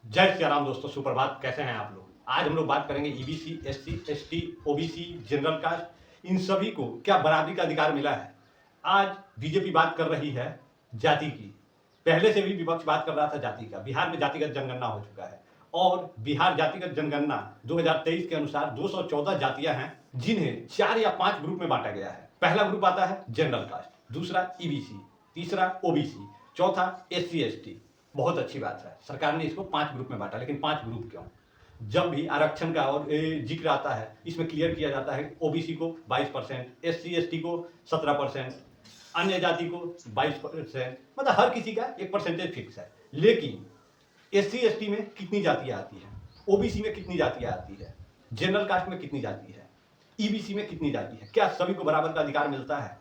जय श्री राम दोस्तों, सुप्रभात। कैसे हैं आप लोग? आज हम लोग बात करेंगे EBC, SC, ST, OBC, general caste, इन सभी को क्या बराबरी का अधिकार मिला है। आज बीजेपी बात कर रही है जाति की। पहले से भी विपक्ष बात कर रहा था जाति का। बिहार में जातिगत जनगणना हो चुका है और बिहार जातिगत जनगणना 2023 के अनुसार 214 जातियां हैं जिन्हें 4 या 5 ग्रुप में बांटा गया है। पहला ग्रुप आता है जनरल कास्ट, दूसरा ईबीसी, तीसरा ओबीसी, चौथा एससी एसटी। बहुत अच्छी बात है, सरकार ने इसको 5 ग्रुप में बांटा। लेकिन 5 ग्रुप क्यों? जब भी आरक्षण का और जिक्र आता है, इसमें क्लियर किया जाता है ओबीसी को 22%, एससी एसटी को 17%, अन्य जाति को 22%, मतलब हर किसी का एक परसेंटेज फिक्स है। लेकिन एससी एसटी में कितनी जातियां आती हैं, ओबीसी में कितनी जातियां आती है, जनरल कास्ट में कितनी जाति है, ईबीसी में कितनी जाति है? क्या सभी को बराबर का अधिकार मिलता है?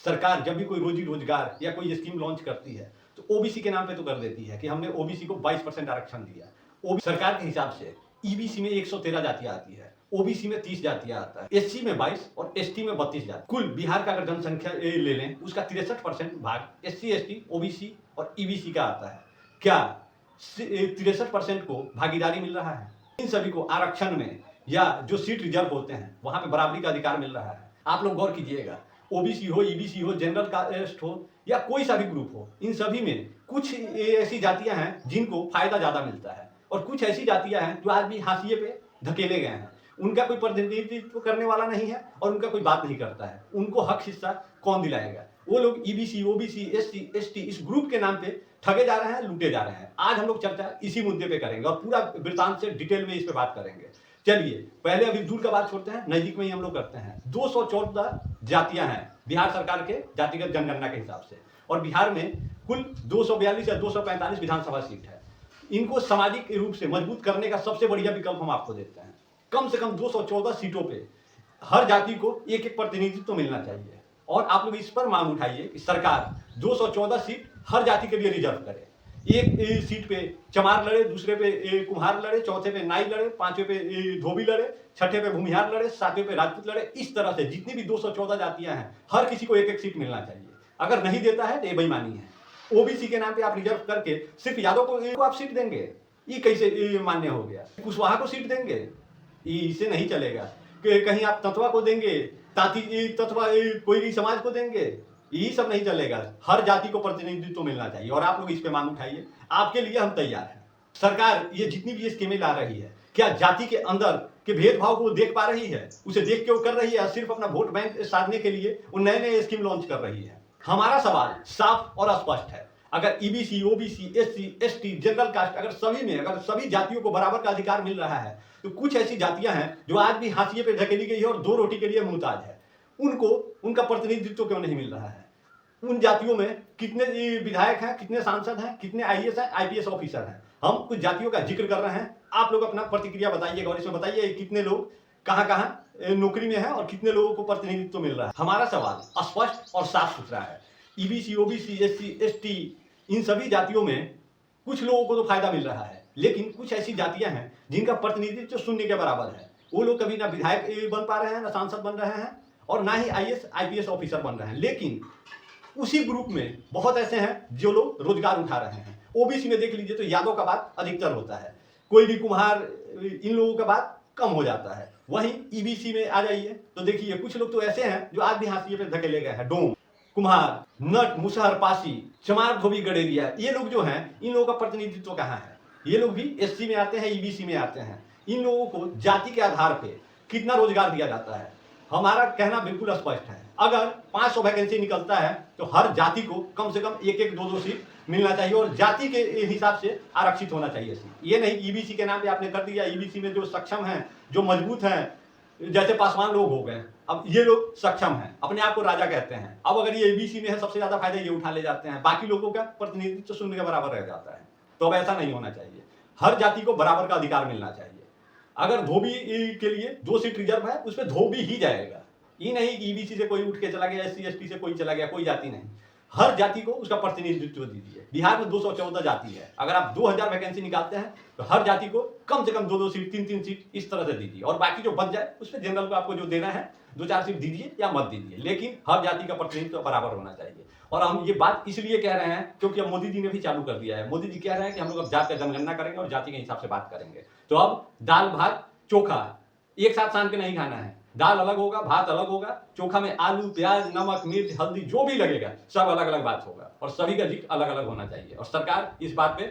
सरकार जब भी कोई रोजी रोजगार या कोई स्कीम लॉन्च करती है तो ओबीसी के नाम पे तो कर देती है कि हमने ओबीसी को 22% आरक्षण दिया। सरकार के हिसाब से ईबीसी में 113 जातियां आती है, ओबीसी में 30 जातियां आता है, एससी में 22 और एसटी में 32 जाति। कुल बिहार का अगर जनसंख्या ले लें, उसका 63% भाग एससी एसटी ओबीसी और ईबीसी का आता है। क्या 63% को भागीदारी मिल रहा है? इन सभी को आरक्षण में या जो सीट रिजर्व होते हैं वहां पे बराबरी का अधिकार मिल रहा है? आप लोग गौर कीजिएगा, ओबीसी हो, ईबीसी हो, जनरल कास्ट हो या कोई सा भी ग्रुप हो, इन सभी में कुछ ऐसी जातियां हैं जिनको फायदा ज्यादा मिलता है और कुछ ऐसी जातियां हैं जो आज भी हाशिए पे धकेले गए हैं। उनका कोई प्रतिनिधित्व करने वाला नहीं है और उनका कोई बात नहीं करता है। उनको हक हिस्सा कौन दिलाएगा? वो लोग ईबीसी, ओबीसी, एससी, एसटी इस ग्रुप के नाम पे ठगे जा रहे हैं, लूटे जा रहे हैं। आज हम लोग चर्चा इसी मुद्दे पे करेंगे और पूरा वृत्तांत से डिटेल में इस पे बात करेंगे। चलिए पहले अभी दूर का बात छोड़ते हैं, नजदीक में ही हम लोग करते हैं। 214 जातियां हैं बिहार सरकार के जातिगत जनगणना के हिसाब से और बिहार में कुल 242 या 245 विधानसभा सीट है। इनको सामाजिक रूप से मजबूत करने का सबसे बढ़िया विकल्प हम आपको देते हैं। कम से कम 214 सीटों पे हर जाति को एक एक प्रतिनिधित्व तो मिलना चाहिए और आप लोग इस पर मांग उठाइए कि सरकार 214 सीट हर जाति के लिए रिजर्व करे। एक सीट पे चमार लड़े, दूसरे पे कुम्हार लड़े, चौथे पे नाई लड़े, पांचवें पे धोबी लड़े, छठे पे भूमिहार लड़े, सातवें पे राजपूत लड़े। इस तरह से जितनी भी 214 जातियां हैं हर किसी को एक एक सीट मिलना चाहिए। अगर नहीं देता है तो ये बेईमानी है। ओबीसी के नाम पे आप रिजर्व करके सिर्फ यादव को आप सीट देंगे, ये कैसे मान्य हो गया? कुशवाहा को सीट देंगे, इसे नहीं चलेगा। कहीं आप तत्वा को देंगे, ताती तत्वा कोई भी समाज को देंगे, यही सब नहीं चलेगा। हर जाति को प्रतिनिधित्व तो मिलना चाहिए और आप लोग इस पे मांग उठाइए, आपके लिए हम तैयार हैं। सरकार ये जितनी भी स्कीमें ला रही है, क्या जाति के अंदर के भेदभाव को देख पा रही है? उसे देख के वो कर रही है? सिर्फ अपना वोट बैंक साधने के लिए वो नए नए स्कीम लॉन्च कर रही है। हमारा सवाल साफ और स्पष्ट है, अगर EBC, OBC, SC, ST, general caste अगर सभी जातियों को बराबर का अधिकार मिल रहा है तो कुछ ऐसी जातियां हैं जो आज भी हाशिए पे धकेली गई है और 2 रोटी के लिए मुहताज है। उनको उनका प्रतिनिधित्व क्यों नहीं मिल रहा है? उन जातियों में कितने विधायक हैं, कितने सांसद हैं, कितने आईएएस हैं, आईपीएस ऑफिसर हैं? हम कुछ जातियों का जिक्र कर रहे हैं, आप लोग अपना प्रतिक्रिया बताइएगा और इसमें बताइए कितने लोग कहां कहां नौकरी में हैं और कितने लोगों को प्रतिनिधित्व मिल रहा है। हमारा सवाल स्पष्ट और साफ सुथरा है। ईबीसी, ओबीसी, एससी, एसटी इन सभी जातियों में कुछ लोगों को तो फायदा मिल रहा है, लेकिन कुछ ऐसी जातियां हैं जिनका प्रतिनिधित्व शून्य के बराबर है। वो लोग कभी ना विधायक बन पा रहे हैं, ना सांसद बन रहे हैं और ना ही आईएएस आईपीएस ऑफिसर बन रहे हैं। लेकिन उसी ग्रुप में बहुत ऐसे हैं जो लोग रोजगार उठा रहे हैं। ओबीसी में देख लीजिए तो यादव का बात अधिकतर होता है, कोई भी कुम्हार, इन लोगों का बात कम हो जाता है। वहीं ईबीसी में आ जाइए तो देखिए कुछ लोग तो ऐसे हैं जो आज भी हाशिए पे धकेले गए हैं। डोम, कुम्हार, नट, मुसहर, पासी, चमार, धोबी, गडेरिया, ये लोग जो हैं, इन लोगों का प्रतिनिधित्व कहाँ है? ये लोग भी एससी में आते हैं, ईबीसी में आते हैं। इन लोगों को जाति के आधार पे कितना रोजगार दिया जाता है? हमारा कहना बिल्कुल स्पष्ट है, अगर 500 वैकेंसी निकलता है तो हर जाति को कम से कम एक एक 2-2 सीट मिलना चाहिए और जाति के हिसाब से आरक्षित होना चाहिए सीट। ये नहीं ईबीसी के नाम पे आपने कर दिया। ईबीसी में जो सक्षम हैं, जो मजबूत हैं, जैसे पासवान लोग हो गए, अब ये लोग सक्षम हैं, अपने आप को राजा कहते हैं। अब अगर ये ईबीसी में है, सबसे ज्यादा फायदा ये उठा ले जाते हैं, बाकी लोगों का प्रतिनिधित्व शून्य के बराबर रह जाता है। तो अब ऐसा नहीं होना चाहिए, हर जाति को बराबर का अधिकार मिलना चाहिए। अगर धोबी के लिए 2 सीट रिजर्व है, उसमें धोबी ही जाएगा। ये नहीं कि ईबीसी से कोई उठ के चला गया, एससी एसटी से कोई चला गया, कोई जाति नहीं। हर जाति को उसका प्रतिनिधित्व दीजिए। बिहार में 214 जाति है, अगर आप 2000 वैकेंसी निकालते हैं तो हर जाति को कम से कम 2-2 सीट, 3-3 सीट इस तरह से दीजिए और बाकी जो बच जाए उसमें जनरल को आपको जो देना है दो चार सीट दीजिए या मत दीजिए, लेकिन हर जाति का प्रतिनिधित्व तो बराबर होना चाहिए। और हम ये बात इसलिए कह रहे हैं क्योंकि अब मोदी जी ने भी चालू कर दिया है। मोदी जी कह रहे हैं कि हम लोग अब जाति का जनगणना करेंगे और जाति के हिसाब से बात करेंगे। तो अब दाल भात चोखा एक साथ सान के नहीं खाना है, दाल अलग होगा, भात अलग होगा, चोखा में आलू, प्याज, नमक, मिर्च, हल्दी जो भी लगेगा सब अलग अलग बात होगा और सभी का जिक्र अलग अलग होना चाहिए। और सरकार इस बात पे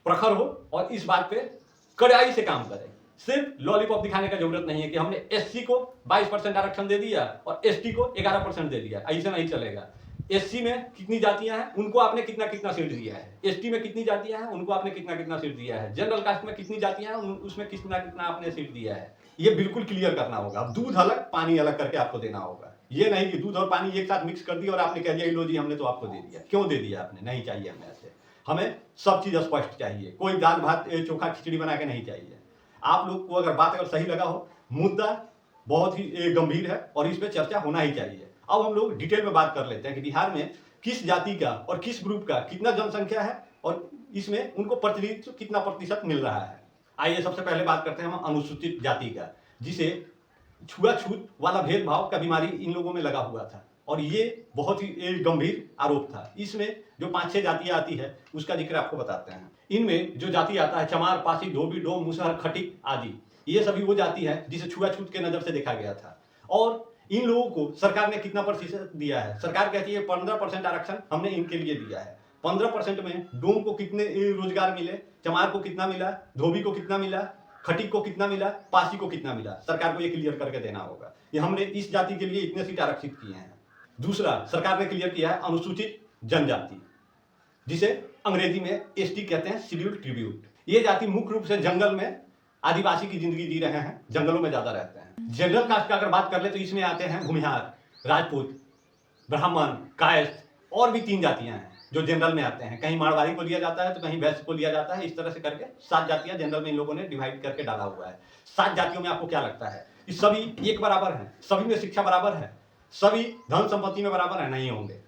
प्रखर हो और इस बात पे कड़ाई से काम करे। सिर्फ लॉलीपॉप दिखाने का जरूरत नहीं है कि हमने एससी को 22% आरक्षण दे दिया और एसटी को 11% दे दिया, ऐसा नहीं चलेगा। एससी में कितनी जातियां हैं उनको आपने कितना कितना सीट दिया है, एसटी में कितनी जातियां हैं उनको आपने कितना कितना सीट दिया है, जनरल कास्ट में कितनी जातियां हैं उसमें कितना कितना आपने सीट दिया है, ये बिल्कुल क्लियर करना होगा। अब दूध अलग पानी अलग करके आपको देना होगा, ये नहीं कि दूध और पानी एक साथ मिक्स कर दिया और आपने कह दिया लो जी हमने तो आपको दे दिया। क्यों दे दिया आपने? नहीं चाहिए हमें ऐसे, हमें सब चीज स्पष्ट चाहिए। कोई दाल भात चोखा खिचड़ी बना के नहीं चाहिए। आप लोग को अगर बात अगर सही लगा हो, मुद्दा बहुत ही गंभीर है और इस पर चर्चा होना ही चाहिए। अब हम लोग डिटेल में बात कर लेते हैं कि बिहार में किस जाति का और किस ग्रुप का कितना जनसंख्या है और इसमें उनको प्रतिनिधित्व कितना प्रतिशत मिल रहा है। आइए सबसे पहले बात करते हैं हम अनुसूचित जाति का, जिसे छुआछूत वाला भेदभाव का बीमारी इन लोगों में लगा हुआ था और ये बहुत ही गंभीर आरोप था। इसमें जो 5-6 जातियां आती है उसका जिक्र आपको बताते हैं। इनमें जो जाति आता है चमार, पासी, धोबी, डोम, मुसहर, खटिक आदि, ये सभी वो जाति है जिसे छुआछूत के नजर से देखा गया था। और इन लोगों को सरकार ने कितना प्रतिशत दिया है? सरकार कहती है 15% आरक्षण हमने इनके लिए दिया है। 15% में डोम को कितने रोजगार मिले, चमार को कितना मिला, धोबी को कितना मिला, खटिक को कितना मिला, पासी को कितना मिला, सरकार को ये क्लियर करके देना होगा। ये हमने इस जाति के लिए इतने सीट आरक्षित किए हैं। दूसरा, सरकार ने क्लियर किया है अनुसूचित जनजाति, जिसे अंग्रेजी में एसटी कहते हैं, शेड्यूल्ड ट्रिब्यूट। ये जाति मुख्य रूप से जंगल में आदिवासी की जिंदगी जी रहे हैं, जंगलों में ज्यादा रहते हैं। जनरल कास्ट का अगर बात कर ले तो इसमें आते हैं भूमिहार, राजपूत, ब्राह्मण, कायस्थ और भी 3 जातियां हैं जो जनरल में आते हैं। कहीं मारवाड़ी को लिया जाता है तो कहीं वैश्य को लिया जाता है। इस तरह से करके 7 जातियां जनरल में इन लोगों ने डिवाइड करके डाला हुआ है। 7 जातियों में आपको क्या लगता है कि सभी एक बराबर हैं, सभी में शिक्षा बराबर है, सभी धन संपत्ति में बराबर है? नहीं होंगे।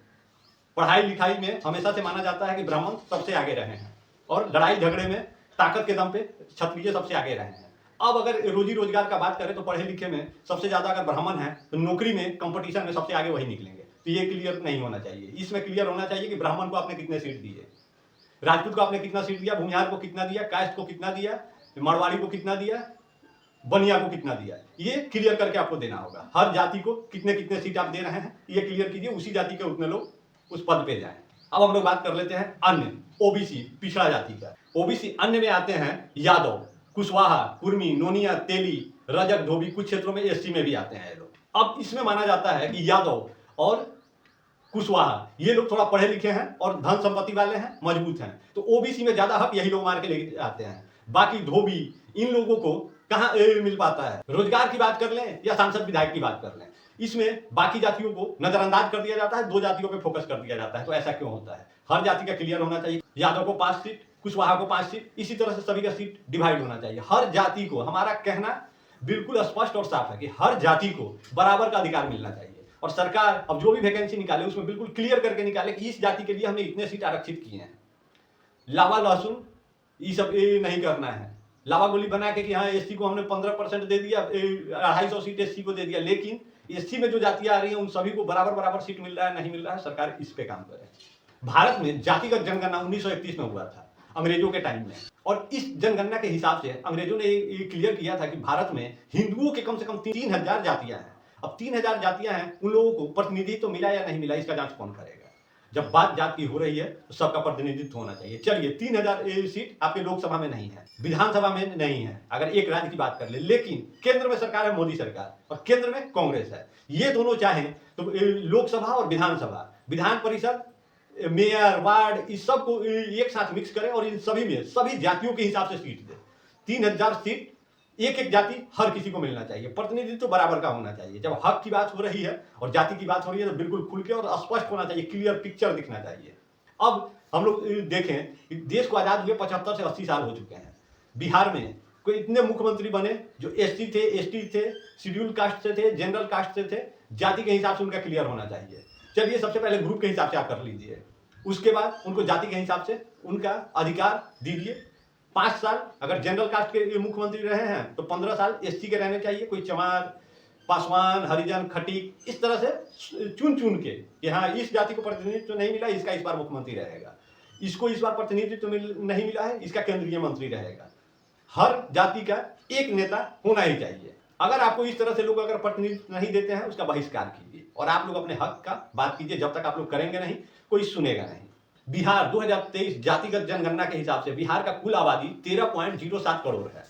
पढ़ाई लिखाई में हमेशा से माना जाता है कि ब्राह्मण सबसे आगे रहे हैं और लड़ाई झगड़े में ताकत के दम पे क्षत्रिय सबसे आगे रहे हैं। अब अगर रोजी रोजगार का बात करें तो पढ़े लिखे में सबसे ज्यादा अगर ब्राह्मण है तो नौकरी में कंपटीशन में सबसे आगे वही निकलेंगे। तो ये क्लियर नहीं होना चाहिए। इसमें क्लियर होना चाहिए कि ब्राह्मण को आपने कितने सीट दिए, राजपूत को आपने कितना सीट दिया, भूमिहार को कितना दिया, कायस्थ को कितना दिया, मारवाड़ी को कितना दिया, बनिया को कितना दिया, ये क्लियर करके आपको देना होगा। हर जाति को कितने कितने सीट आप दे रहे हैं ये क्लियर कीजिए, उसी जाति के उतने लोग उस पद पे जाएं। अब हम लोग बात कर लेते हैं अन्य ओबीसी पिछड़ा जाति का। ओबीसी अन्य में आते हैं यादव, कुशवाहा, कुर्मी, नोनिया, तेली, रजक, धोबी, कुछ क्षेत्रों में एसटी में भी आते हैं ये लोग। अब इसमें माना जाता है कि यादव और कुशवाहा ये लोग थोड़ा पढ़े लिखे हैं और धन संपत्ति वाले हैं, मजबूत हैं, तो ओबीसी में ज्यादा हक यही लोग मार के लेके आते हैं। बाकी धोबी इन लोगों को कहाँ मिल पाता है? रोजगार की बात कर लें या सांसद विधायक की बात कर लें, इसमें बाकी जातियों को नजरअंदाज कर दिया जाता है, 2 जातियों पे फोकस कर दिया जाता है। तो ऐसा क्यों होता है? हर जाति का क्लियर होना चाहिए। यादव को 5 सीट, कुशवाहा को 5 सीट, इसी तरह से सभी का सीट डिवाइड होना चाहिए। हर जाति को, हमारा कहना बिल्कुल स्पष्ट और साफ है कि हर जाति को बराबर का अधिकार मिलना चाहिए। और सरकार अब जो भी वैकेंसी निकाले उसमें बिल्कुल क्लियर करके निकाले कि इस जाति के लिए हमने इतने सीट आरक्षित किए हैं। लावा लहसुन ये सब नहीं करना है, लावा गोली बना के कि हाँ एससी को हमने 15% दे दिया, 250 सीट एससी को दे दिया, लेकिन एससी में जो जातियां आ रही हैं उन सभी को बराबर बराबर सीट मिल रहा है, नहीं मिल रहा है। सरकार इस पे काम करे। भारत में जातिगत जनगणना 1931 में हुआ था, अंग्रेजों के टाइम में, और इस जनगणना के हिसाब से अंग्रेजों ने ये क्लियर किया था कि भारत में हिंदुओं के कम से कम 3000 जातियां हैं। अब 3000 जातियां हैं, उन लोगों को प्रतिनिधित्व मिला या नहीं मिला, इसका जांच कौन करेगा? जब बात जात की हो रही है तो सबका प्रतिनिधित्व होना चाहिए। चलिए 3000 सीट आपके लोकसभा में नहीं है, विधानसभा में नहीं है, अगर एक राज्य की बात कर ले, लेकिन केंद्र में सरकार है मोदी सरकार और केंद्र में कांग्रेस है। ये दोनों चाहें तो लोकसभा और विधानसभा, विधान परिषद, मेयर, वार्ड, इस सब को एक साथ मिक्स करें और इन सभी में सभी जातियों के हिसाब से सीट दे। 3000 सीट एक एक जाति हर किसी को मिलना चाहिए, प्रतिनिधित्व तो बराबर का होना चाहिए। जब हक की बात हो रही है और जाति की बात हो रही है तो बिल्कुल खुल के और स्पष्ट होना चाहिए, क्लियर पिक्चर दिखना चाहिए। अब हम लोग देखें, देश को आजाद हुए 75 से 80 साल हो चुके हैं। बिहार में कोई इतने मुख्यमंत्री बने जो एसटी थे, एसटी थे, शेड्यूल कास्ट से थे, जनरल कास्ट से थे, जाति के हिसाब से उनका क्लियर होना चाहिए। चलिए सबसे पहले ग्रुप के हिसाब से आप कर लीजिए, उसके बाद उनको जाति के हिसाब से उनका अधिकार दीजिए। 5 साल अगर जनरल कास्ट के मुख्यमंत्री रहे हैं तो 15 साल एसटी के रहने चाहिए। कोई चमार, पासवान, हरिजन, खटीक, इस तरह से चुन चुन के कि हाँ इस जाति को प्रतिनिधित्व नहीं मिला, इसका इस बार मुख्यमंत्री रहेगा, इसको इस बार प्रतिनिधित्व नहीं मिला है, इसका केंद्रीय मंत्री रहेगा। हर जाति का एक नेता होना ही चाहिए। अगर आपको इस तरह से लोग अगर प्रतिनिधित्व नहीं देते हैं, उसका बहिष्कार कीजिए और आप लोग अपने हक का बात कीजिए। जब तक आप लोग करेंगे नहीं, कोई सुनेगा नहीं। बिहार 2023 जातिगत जनगणना के हिसाब से बिहार का कुल आबादी 13.07 करोड़ है,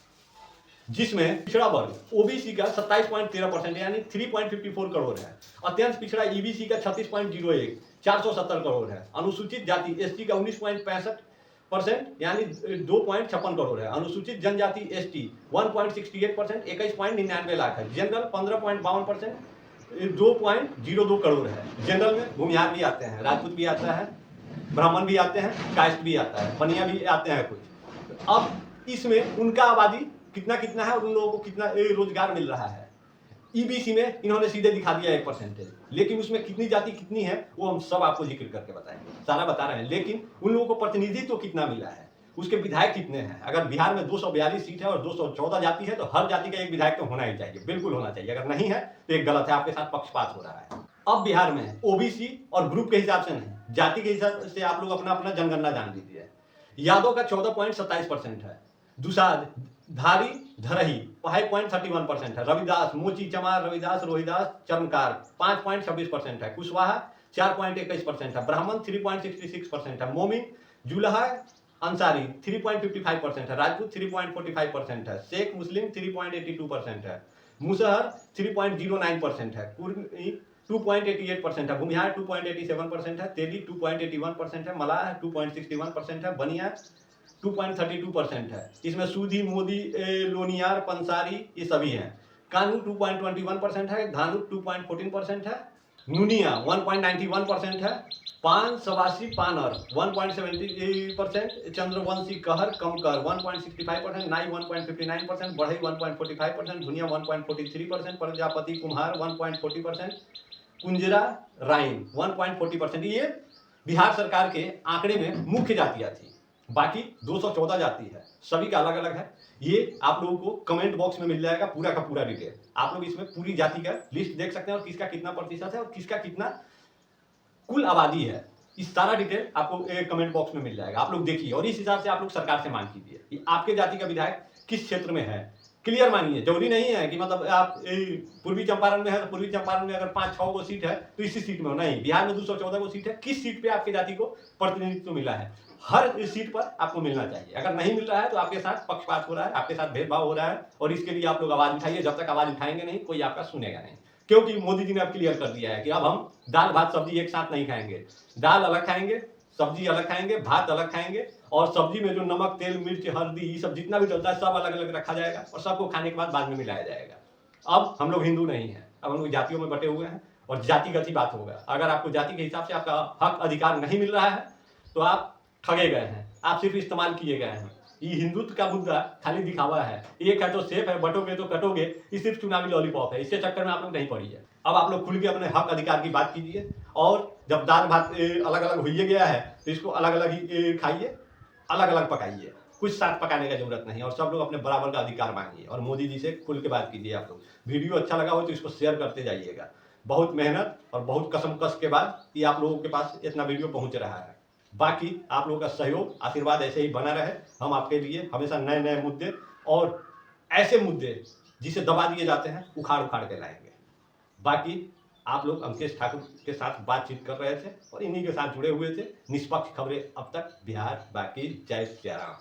जिसमें पिछड़ा वर्ग ओबीसी का 27.13% यानी 3.54 करोड़ है, अत्यंत पिछड़ा ईबीसी का 36.01 470 करोड़ है, अनुसूचित जाति एसटी का 19.65% यानी 2.56 करोड़ है, अनुसूचित जनजाति एसटी 1.68% 21.99 लाख है, जनरल 15.52% 2.02 करोड़ है। जनरल में भूमिहार भी आते हैं, राजपूत भी आता है, ब्राह्मण भी आते हैं, कास्ट भी आता है, पनिया भी आते हैं कुछ। अब इसमें उनका आबादी कितना कितना है और उन लोगों को कितना रोजगार मिल रहा है। ईबीसी में इन्होंने सीधे दिखा दिया 1%, लेकिन उसमें कितनी जाति कितनी है वो हम सब आपको जिक्र करके बताएंगे, सारा बता रहे हैं। लेकिन उन लोगों को प्रतिनिधित्व तो कितना मिला है, उसके विधायक कितने हैं। अगर बिहार में 242 सीट है और 214 जाति है तो हर जाति का एक विधायक तो होना ही चाहिए, बिल्कुल होना चाहिए। अगर नहीं है तो एक गलत है, आपके साथ पक्षपात हो रहा है। अब बिहार में ओबीसी और ग्रुप के हिसाब से नहीं, जाति के हिसाब से आप लोग अपना अपना जनगणना जान लीजिए। यादव का 14.27% है, दुसाध, धारी, धरही 5.31% है, रविदास, मोची, चमार, रविदास, रोहिदास, चरमकार 5.26% है, कुशवाहा 4.21% है, ब्राह्मण 3.66% है, मोमिन, जुलहा, अंसारी 3.55% है, राजपूत 3.45% है, शेख मुस्लिम 3.82% है, मुसहर 3.09% है, कुर्मी 2.88% है, भूमिहार 2.87% है, तेली 2.81% है, मलाह 2.61% है, बनिया 2.32% है। इसमें सूधी, मोदी, लोनियार, पंसारी ये सभी हैं। कानू 2.21% है, धानु 2.14% है, नुनिया 1.91% है, पान सवासी पानर 1.70%, चंद्रवंशी कहर कमकर 1.65%, नाई 1.59%, बढ़ई 1.45%, भुनिया 1.43%, प्रजापति कुम्हार 1.40%, कुंजरा राइन 1.40%। ये बिहार सरकार के आंकड़े में मुख्य जातियां थी। बाकी 214 जाति है, सभी का अलग अलग है। ये आप लोगों को कमेंट बॉक्स में मिल जाएगा पूरा का पूरा डिटेल। आप लोग इसमें पूरी जाति का लिस्ट देख सकते हैं और किसका कितना प्रतिशत है और किसका कितना कुल आबादी है। इस सारा डिटेल आपको कमेंट बॉक्स में मिल जाएगा, आप लोग देखिए और इस हिसाब से आप लोग सरकार से मांग कीजिए कि आपके जाति का विधायक किस क्षेत्र में है। क्लियर मानिए, जरूरी नहीं है कि मतलब आप पूर्वी चंपारण में है तो पूर्वी चंपारण में अगर 5-6 गो सीट है तो इसी सीट में हो, नहीं। बिहार में 214 गो सीट है, किस सीट पे आपके जाति को प्रतिनिधित्व मिला है, हर सीट पर आपको मिलना चाहिए। अगर नहीं मिल रहा है तो आपके साथ पक्षपात हो रहा है, आपके साथ भेदभाव हो रहा है और इसके लिए आप लोग आवाज उठाइए। जब तक आवाज उठाएंगे नहीं कोई आपका सुनेगा नहीं, क्योंकि मोदी जी ने अब क्लियर कर दिया है कि अब हम दाल भात सब्जी एक साथ नहीं खाएंगे। दाल अलग खाएंगे, सब्जी अलग खाएंगे, भात अलग खाएंगे और सब्जी में जो नमक, तेल, मिर्च, हल्दी ये सब जितना भी डलता है सब अलग अलग रखा जाएगा और सबको खाने के बाद में मिलाया जाएगा। अब हम लोग हिंदू नहीं हैं, अब हम लोग जातियों में बटे हुए हैं और जातिगत ही बात होगा। अगर आपको जाति के हिसाब से आपका हक अधिकार नहीं मिल रहा है तो आप ठगे गए हैं, आप सिर्फ इस्तेमाल किए गए हैं। ये हिंदुत्व का मुद्दा खाली दिखावा है, एक है तो सेफ है, बटोगे तो कटोगे, ये सिर्फ चुनावी लॉलीपॉप है। इसके चक्कर में आप लोग नहीं पड़िए। अब आप लोग खुल के अपने हक अधिकार की बात कीजिए और जब दाल भात अलग अलग हो गया है तो इसको अलग अलग ही खाइए, अलग अलग पकाइए, कुछ साथ पकाने का जरूरत नहीं और सब लोग अपने बराबर का अधिकार मांगिए और मोदी जी से खुल के बात कीजिए। आप लोग वीडियो अच्छा लगा हो तो इसको शेयर करते जाइएगा। बहुत मेहनत और बहुत कसमकस के बाद ये आप लोगों के पास इतना वीडियो पहुंच रहा है। बाकी आप लोगों का सहयोग आशीर्वाद ऐसे ही बना रहे। हम आपके लिए हमेशा नए नए मुद्दे और ऐसे मुद्दे जिसे दबा दिए जाते हैं उखाड़ उखाड़ के लाएंगे। बाकी आप लोग अंकेश ठाकुर के साथ बातचीत कर रहे थे और इन्हीं के साथ जुड़े हुए थे। निष्पक्ष खबरें अब तक बिहार बाकी। जय श्री राम।